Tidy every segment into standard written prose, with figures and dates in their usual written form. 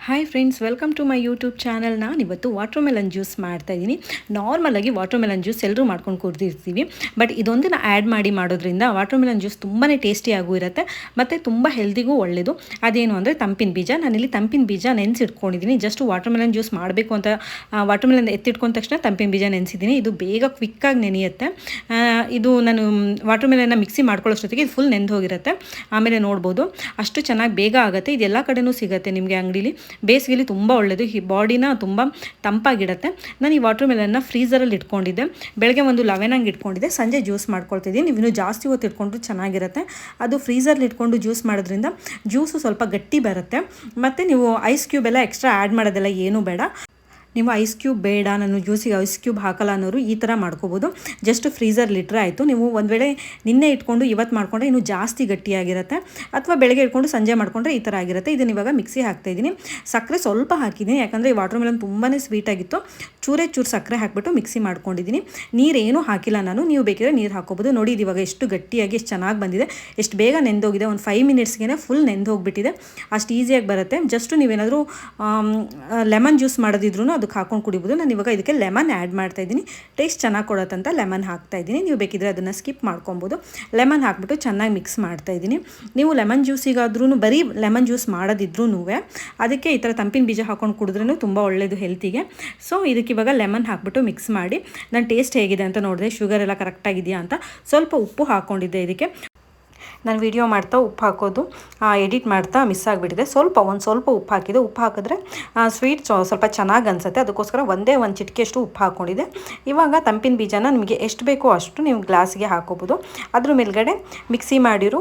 Hi friends, welcome to my YouTube channel. ನಾನು ಇವತ್ತು watermelon juice ಮಾಡ್ತಾಯಿದ್ದೀನಿ. ನಾರ್ಮಲಾಗಿ ವಾಟರ್ಮೆಲನ್ ಜ್ಯೂಸ್ ಎಲ್ಲರೂ ಮಾಡ್ಕೊಂಡು ಕುಡ್ದಿರ್ತೀವಿ, ಬಟ್ ಇದೊಂದನ್ನು ಆ್ಯಡ್ ಮಾಡಿ ಮಾಡೋದ್ರಿಂದ ವಾಟರ್ಮೆಲನ್ ಜ್ಯೂಸ್ ತುಂಬಾ ಟೇಸ್ಟಿಯಾಗೂ ಇರುತ್ತೆ ಮತ್ತು ತುಂಬ ಹೆಲ್ದಿಗೂ ಒಳ್ಳೆಯದು. ಅದೇನು ಅಂದರೆ ತಂಪಿನ ಬೀಜ. ನಾನಿಲ್ಲಿ ತಂಪಿನ ಬೀಜ ನೆನೆಸಿಟ್ಕೊಂಡಿದ್ದೀನಿ. ಜಸ್ಟ್ ವಾಟರ್ಮೆಲನ್ ಜ್ಯೂಸ್ ಮಾಡಬೇಕು ಅಂತ ವಾಟರ್ಮೆಲನ್ ಎತ್ತಿಟ್ಕೊಂಡ ತಕ್ಷಣ ತಂಪಿನ ಬೀಜ ನೆನೆಸಿದ್ದೀನಿ. ಇದು ಬೇಗ ಕ್ವಿಕ್ಕಾಗಿ ನೆನೆಯುತ್ತೆ. ಇದು ನಾನು ವಾಟರ್ಮೆಲನ್ನ ಮಿಕ್ಸಿ ಮಾಡ್ಕೊಳ್ಳೋಷ್ಟೊತ್ತಿಗೆ ಇದು ಫುಲ್ ನೆಂದು ಹೋಗಿರುತ್ತೆ. ಆಮೇಲೆ ನೋಡ್ಬೋದು ಅಷ್ಟು ಚೆನ್ನಾಗಿ ಬೇಗ ಆಗುತ್ತೆ. ಇದು ಎಲ್ಲ ಕಡೆನೂ ಸಿಗುತ್ತೆ ನಿಮಗೆ ಅಂಗಡೀಲಿ. ಬೇಸಿಗೆಲಿ ತುಂಬ ಒಳ್ಳೆಯದು, ಈ ಬಾಡಿನ ತುಂಬ ತಂಪಾಗಿಡುತ್ತೆ. ನಾನು ಈ ವಾಟರ್ಮೆಲನ್ನ ಫ್ರೀಝರಲ್ಲಿ ಇಟ್ಕೊಂಡಿದ್ದೆ. ಬೆಳಗ್ಗೆ ಒಂದು 11 ಹಂಗೆ ಇಟ್ಕೊಂಡಿದ್ದೆ, ಸಂಜೆ ಜ್ಯೂಸ್ ಮಾಡ್ಕೊಳ್ತಿದ್ದೀನಿ. ನೀವು ಇನ್ನೂ ಜಾಸ್ತಿ ಹೊತ್ತು ಇಟ್ಕೊಂಡ್ರು ಚೆನ್ನಾಗಿರುತ್ತೆ. ಅದು ಫ್ರೀಝರಲ್ಲಿ ಇಟ್ಕೊಂಡು ಜ್ಯೂಸ್ ಮಾಡೋದ್ರಿಂದ ಜ್ಯೂಸು ಸ್ವಲ್ಪ ಗಟ್ಟಿ ಬರುತ್ತೆ. ಮತ್ತು ನೀವು ಐಸ್ ಕ್ಯೂಬ್ ಎಲ್ಲ ಎಕ್ಸ್ಟ್ರಾ ಆ್ಯಡ್ ಮಾಡೋದೆಲ್ಲ ಏನೂ ಬೇಡ. ನೀವು ಐಸ್ ಕ್ಯೂಬ್ ಬೇಡ, ನಾನು ಜ್ಯೂಸಿಗೆ ಐಸ್ ಕ್ಯೂಬ್ ಹಾಕಲ್ಲ ಅನ್ನೋರು ಈ ಥರ ಮಾಡ್ಕೋಬೋದು. ಜಸ್ಟ್ ಫ್ರೀಝರ್ಲಿ ಇಟ್ಟರೆ ಆಯಿತು. ನೀವು ಒಂದು ವೇಳೆ ನಿನ್ನೆ ಇಟ್ಕೊಂಡು ಇವತ್ತು ಮಾಡಿಕೊಂಡ್ರೆ ಇನ್ನೂ ಜಾಸ್ತಿ ಗಟ್ಟಿಯಾಗಿರುತ್ತೆ, ಅಥವಾ ಬೆಳಗ್ಗೆ ಇಟ್ಕೊಂಡು ಸಂಜೆ ಮಾಡಿಕೊಂಡ್ರೆ ಈ ಥರ ಆಗಿರುತ್ತೆ. ಇದನ್ನು ಇವಾಗ ಮಿಕ್ಸಿ ಹಾಕ್ತಾಯಿದ್ದೀನಿ. ಸಕ್ಕರೆ ಸ್ವಲ್ಪ ಹಾಕಿದ್ದೀನಿ, ಯಾಕಂದರೆ ಈ ವಾಟರ್ಮೆಲನ್ ತುಂಬಾ ಸ್ವೀಟಾಗಿತ್ತು. ಚೂರು ಸಕ್ಕರೆ ಹಾಕಿಬಿಟ್ಟು ಮಿಕ್ಸಿ ಮಾಡ್ಕೊಂಡಿದ್ದೀನಿ. ನೀರೇನು ಹಾಕಿಲ್ಲ ನಾನು. ನೀವು ಬೇಕಿದ್ರೆ ನೀರು ಹಾಕೋಬೋದು. ನೋಡಿ ಇದು ಇವಾಗ ಎಷ್ಟು ಗಟ್ಟಿಯಾಗಿ ಎಷ್ಟು ಚೆನ್ನಾಗಿ ಬಂದಿದೆ, ಎಷ್ಟು ಬೇಗ ನೆಂದೋಗಿದೆ. ಒಂದು 5 ಮಿನಿಟ್ಸ್ಗೆ ಫುಲ್ ನೆಂದು ಹೋಗಿಬಿಟ್ಟಿದೆ. ಅಷ್ಟು ಈಸಿಯಾಗಿ ಬರುತ್ತೆ. ಜಸ್ಟು ನೀವೇನಾದರೂ ಲೆಮನ್ ಜ್ಯೂಸ್ ಮಾಡೋದಿದ್ರು ಅದಕ್ಕೆ ಹಾಕೊಂಡು ಕುಡಿಬೋದು. ನಾನು ಇವಾಗ ಇದಕ್ಕೆ ಲೆಮನ್ ಆ್ಯಡ್ ಮಾಡ್ತಾಯಿದ್ದೀನಿ. ಟೇಸ್ಟ್ ಚೆನ್ನಾಗಿ ಕೊಡುತ್ತಂತ ಲೆಮನ್ ಹಾಕ್ತಾಯಿದ್ದೀನಿ. ನೀವು ಬೇಕಿದ್ರೆ ಅದನ್ನು ಸ್ಕಿಪ್ ಮಾಡ್ಕೊಬೋದು. ಲೆಮನ್ ಹಾಕ್ಬಿಟ್ಟು ಚೆನ್ನಾಗಿ ಮಿಕ್ಸ್ ಮಾಡ್ತಾಯಿದ್ದೀನಿ. ನೀವು ಲೆಮನ್ ಜ್ಯೂಸಿಗಾದ್ರೂ ಬರೀ ಲೆಮನ್ ಜ್ಯೂಸ್ ಮಾಡೋದಿದ್ರೂ ಅದಕ್ಕೆ ಈ ಥರ ತಂಪಿನ ಬೀಜ ಹಾಕೊಂಡು ಕುಡಿದ್ರೂ ತುಂಬ ಒಳ್ಳೆಯದು ಹೆಲ್ತಿಗೆ. ಸೊ ಇದಕ್ಕೆ ಇವಾಗ ಲೆಮನ್ ಹಾಕ್ಬಿಟ್ಟು ಮಿಕ್ಸ್ ಮಾಡಿ ನಾನು ಟೇಸ್ಟ್ ಹೇಗಿದೆ ಅಂತ ನೋಡಿದೆ. ಶುಗರ್ ಎಲ್ಲ ಕರೆಕ್ಟಾಗಿದೆಯಾ ಅಂತ. ಸ್ವಲ್ಪ ಉಪ್ಪು ಹಾಕ್ಕೊಂಡಿದ್ದೆ ಇದಕ್ಕೆ. ನಾನು ವಿಡಿಯೋ ಮಾಡ್ತಾ ಉಪ್ಪು ಹಾಕೋದು ಎಡಿಟ್ ಮಾಡ್ತಾ ಮಿಸ್ ಆಗಿಬಿಟ್ಟಿದೆ. ಸ್ವಲ್ಪ ಉಪ್ಪು ಹಾಕಿದೆ. ಉಪ್ಪು ಹಾಕಿದ್ರೆ ಸ್ವೀಟ್ ಸ್ವಲ್ಪ ಚೆನ್ನಾಗಿ ಅನಿಸುತ್ತೆ. ಅದಕ್ಕೋಸ್ಕರ ಒಂದೇ ಒಂದು ಚಿಟಿಕೆಯಷ್ಟು ಉಪ್ಪು ಹಾಕ್ಕೊಂಡಿದ್ದೆ. ಇವಾಗ ತಂಪಿನ ಬೀಜನ ನಿಮಗೆ ಎಷ್ಟು ಬೇಕೋ ಅಷ್ಟು ನೀವು ಗ್ಲಾಸಿಗೆ ಹಾಕೋಬೋದು. ಅದ್ರ ಮೇಲ್ಗಡೆ ಮಿಕ್ಸಿ ಮಾಡಿರೋ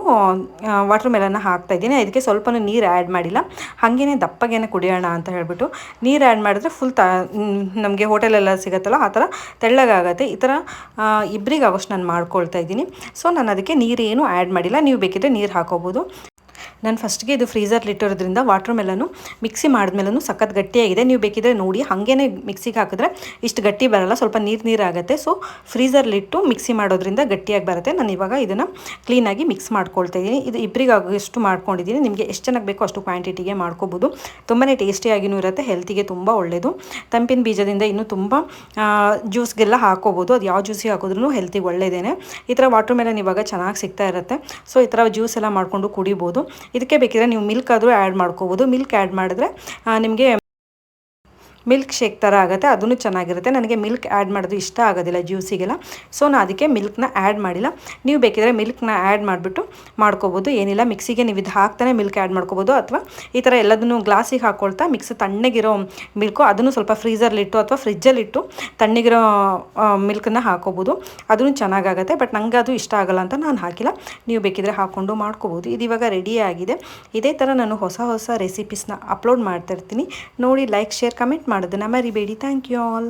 ವಾಟರ್ಮೆಲನ್ನ ಹಾಕ್ತಾಯಿದ್ದೀನಿ. ಇದಕ್ಕೆ ಸ್ವಲ್ಪ ನೀರು ಆ್ಯಡ್ ಮಾಡಿಲ್ಲ, ಹಾಗೇ ದಪ್ಪಗೇನೆ ಕುಡಿಯೋಣ ಅಂತ ಹೇಳಿಬಿಟ್ಟು. ನೀರು ಆ್ಯಡ್ ಮಾಡಿದ್ರೆ ಫುಲ್ ನಮಗೆ ಹೋಟೆಲೆಲ್ಲ ಸಿಗುತ್ತಲ್ಲ ಆ ಥರ ತೆಳ್ಳಗಾಗತ್ತೆ. ಈ ಥರ ಇಬ್ಬರಿಗೆ ಆಗೋಷ್ಟು ನಾನು ಮಾಡ್ಕೊಳ್ತಾ ಇದ್ದೀನಿ. ಸೊ ನಾನು ಅದಕ್ಕೆ ನೀರೇನು ಆ್ಯಡ್ ಮಾಡಿಲ್ಲ. ನೀವು ಬೇಕಿದ್ರೆ ನೀರು ಹಾಕೋಬೋದು. ನಾನು ಫಸ್ಟ್ಗೆ ಇದು ಫ್ರೀಝರ್ಲಿ ಇಟ್ಟಿರೋದ್ರಿಂದ ವಾಟರ್ಮೆಲನ್ನು ಮಿಕ್ಸಿ ಮಾಡಿದ್ಮೇಲೂ ಸಖತ್ ಗಟ್ಟಿಯಾಗಿದೆ. ನೀವು ಬೇಕಿದ್ರೆ ನೋಡಿ, ಹಾಗೇ ಮಿಕ್ಸಿಗೆ ಹಾಕಿದ್ರೆ ಇಷ್ಟು ಗಟ್ಟಿ ಬರೋಲ್ಲ, ಸ್ವಲ್ಪ ನೀರಾಗುತ್ತೆ. ಸೊ ಫ್ರೀಝರ್ಲಿಟ್ಟು ಮಿಕ್ಸಿ ಮಾಡೋದ್ರಿಂದ ಗಟ್ಟಿಯಾಗಿ ಬರುತ್ತೆ. ನಾನು ಇವಾಗ ಇದನ್ನು ಕ್ಲೀನಾಗಿ ಮಿಕ್ಸ್ ಮಾಡ್ಕೊಳ್ತಾ ಇದ್ದೀನಿ. ಇದು ಇಬ್ಬರಿಗೆ ಆಗೋಷ್ಟು ಮಾಡ್ಕೊಂಡಿದ್ದೀನಿ. ನಿಮಗೆ ಎಷ್ಟು ಚೆನ್ನಾಗಿ ಬೇಕೋ ಅಷ್ಟು ಕ್ವಾಂಟಿಟಿಗೆ ಮಾಡ್ಕೋಬೋದು. ತುಂಬಾ ಟೇಸ್ಟಿಯಾಗಿಯೂ ಇರುತ್ತೆ, ಹೆಲ್ತಿಗೆ ತುಂಬ ಒಳ್ಳೆಯದು. ತಂಪಿನ ಬೀಜದಿಂದ ಇನ್ನೂ ತುಂಬ ಜ್ಯೂಸ್ಗೆಲ್ಲ ಹಾಕೋಬೋದು. ಅದು ಯಾವ ಜ್ಯೂಸಿಗೆ ಹಾಕಿದ್ರೂ ಹೆಲ್ತಿಗೆ ಒಳ್ಳೆಯದೇನೆ. ಈ ಥರ ವಾಟರ್ಮೆಲನ್ ಇವಾಗ ಚೆನ್ನಾಗಿ ಸಿಗ್ತಾ ಇರುತ್ತೆ. ಸೊ ಈ ಥರ ಜ್ಯೂಸ್ ಎಲ್ಲ ಮಾಡಿಕೊಂಡು ಕುಡಿಬೋದು. ಇದಕ್ಕೆ ಬೇಕಿದ್ರೆ ನೀವು ಮಿಲ್ಕ್ ಆದರೂ ಆ್ಯಡ್ ಮಾಡ್ಕೋಬೋದು. ಮಿಲ್ಕ್ ಆ್ಯಡ್ ಮಾಡಿದ್ರೆ ನಿಮಗೆ ಮಿಲ್ಕ್ ಶೇಕ್ ಥರ ಆಗುತ್ತೆ, ಅದೂ ಚೆನ್ನಾಗಿರುತ್ತೆ. ನನಗೆ ಮಿಲ್ಕ್ ಆ್ಯಡ್ ಮಾಡೋದು ಇಷ್ಟ ಆಗೋದಿಲ್ಲ ಜ್ಯೂಸಿಗೆಲ್ಲ. ಸೊ ನಾನು ಅದಕ್ಕೆ ಮಿಲ್ಕ್ನ ಆ್ಯಡ್ ಮಾಡಿಲ್ಲ. ನೀವು ಬೇಕಿದ್ರೆ ಮಿಲ್ಕ್ನ ಆ್ಯಡ್ ಮಾಡಿಬಿಟ್ಟು ಮಾಡ್ಕೋಬೋದು. ಏನಿಲ್ಲ, ಮಿಕ್ಸಿಗೆ ನೀವು ಇದು ಹಾಕ್ತಾನೆ ಮಿಲ್ಕ್ ಆ್ಯಡ್ ಮಾಡ್ಕೋಬೋದು. ಅಥವಾ ಈ ಥರ ಎಲ್ಲದನ್ನು ಗ್ಲಾಸಿಗೆ ಹಾಕ್ಕೊಳ್ತಾ ತಣ್ಣಗಿರೋ ಮಿಲ್ಕು ಅದನ್ನು ಸ್ವಲ್ಪ ಫ್ರೀಝರ್ಲಿಟ್ಟು ಅಥವಾ ಫ್ರಿಜ್ಜಲ್ಲಿಟ್ಟು ತಣ್ಣಗಿರೋ ಮಿಲ್ಕನ್ನ ಹಾಕೋಬೋದು. ಅದೂ ಚೆನ್ನಾಗಾಗುತ್ತೆ. ಬಟ್ ನನಗೆ ಅದು ಇಷ್ಟ ಆಗೋಲ್ಲ ಅಂತ ನಾನು ಹಾಕಿಲ್ಲ. ನೀವು ಬೇಕಿದ್ರೆ ಹಾಕ್ಕೊಂಡು ಮಾಡ್ಕೋಬೋದು. ಇದು ಇವಾಗ ರೆಡಿ ಆಗಿದೆ. ಇದೇ ಥರ ನಾನು ಹೊಸ ರೆಸಿಪೀಸ್ನ ಅಪ್ಲೋಡ್ ಮಾಡ್ತಾಯಿರ್ತೀನಿ. ನೋಡಿ, ಲೈಕ್, ಶೇರ್, ಕಮೆಂಟ್ ಮಾಡೋದನ್ನ ಮರಿಬೇಡಿ. Thank you all.